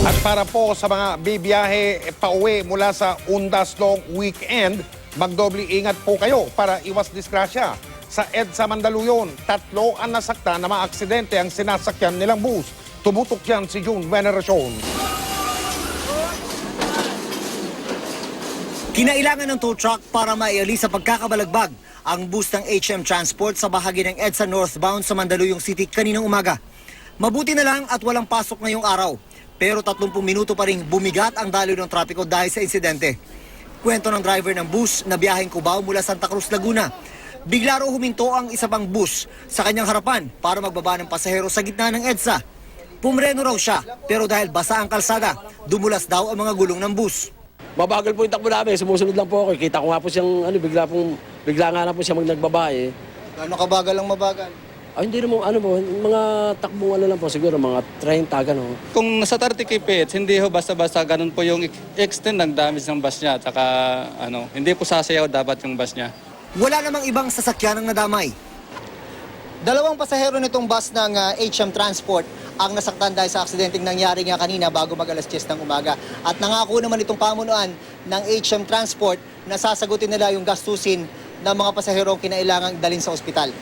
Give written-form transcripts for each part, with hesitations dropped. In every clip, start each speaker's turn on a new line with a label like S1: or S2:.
S1: At para po sa mga bibiyahe pauwi mula sa Undas Long Weekend, magdoble ingat po kayo para iwas disgrasya. Sa EDSA Mandaluyong, 3 ang nasaktan na maaksidente ang sinasakyan nilang bus. Tumutok yan si June Veneracion.
S2: Kinailangan ng tow truck para maialis sa pagkakabalagbag ang bus ng HM Transport sa bahagi ng EDSA northbound sa Mandaluyong City kaninang umaga. Mabuti na lang at walang pasok ngayong araw. Pero 30 minuto pa rin bumigat ang daloy ng trapiko dahil sa insidente. Kwento ng driver ng bus na biyaheng Cubao mula Santa Cruz, Laguna. Bigla raw huminto ang isa pang bus sa kanyang harapan para magbaba ng pasahero sa gitna ng EDSA. Pumreno raw siya pero dahil basa ang kalsada, dumulas daw ang mga gulong ng bus.
S3: Mabagal po yung takbo namin, sumusunod lang po ako. Kita ko nga po siyang bigla nga na po siya nagbabae.
S2: Gano'ng kabagal ang mabagal?
S3: Ay, hindi naman, mga takbong lang po, siguro mga 30, gano'n.
S4: Kung nasa 30 kph, hindi ho basta-basta ganun po yung extend ng damage ng bus niya. Tsaka hindi po sasayaw dapat yung bus niya.
S2: Wala namang ibang sasakyan ang nadamay. 2 pasahero nitong bus ng HM Transport ang nasaktan dahil sa aksidenteng nangyari nga kanina bago mag-alas 10 ng umaga. At nangako naman itong pamunuan ng HM Transport na sasagutin nila yung gastusin ng mga pasahero kinailangang dalhin sa ospital.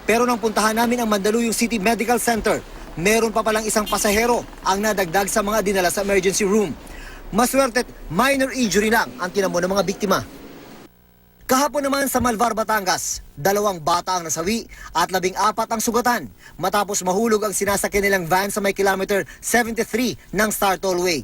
S2: Pero nang puntahan namin ang Mandaluyong City Medical Center, meron pa palang isang pasahero ang nadagdag sa mga dinala sa emergency room. Maswerte't minor injury lang ang tinamo ng mga biktima. Kahapon naman sa Malvar, Batangas, 2 bata ang nasawi at 14 ang sugatan matapos mahulog ang sinasakyan nilang van sa may kilometer 73 ng Star Tollway.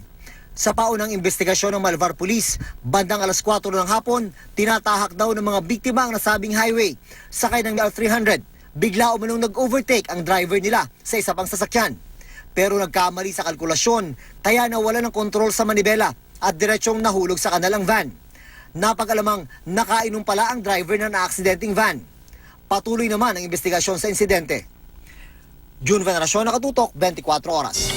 S2: Sa paunang investigasyon ng Malvar Police, bandang alas 4 ng hapon, tinatahak daw ng mga biktima ang nasabing highway. Sakay ng L300, bigla umanong nag-overtake ang driver nila sa isa pang sasakyan. Pero nagkamali sa kalkulasyon, kaya nawala ng kontrol sa manibela at diretsyong nahulog sa kanilang van. Napag-alamang nakainom pala ang driver ng naaksidenteng van. Patuloy naman ang investigasyon sa insidente. June Veneracion, Nakatutok, 24 Oras.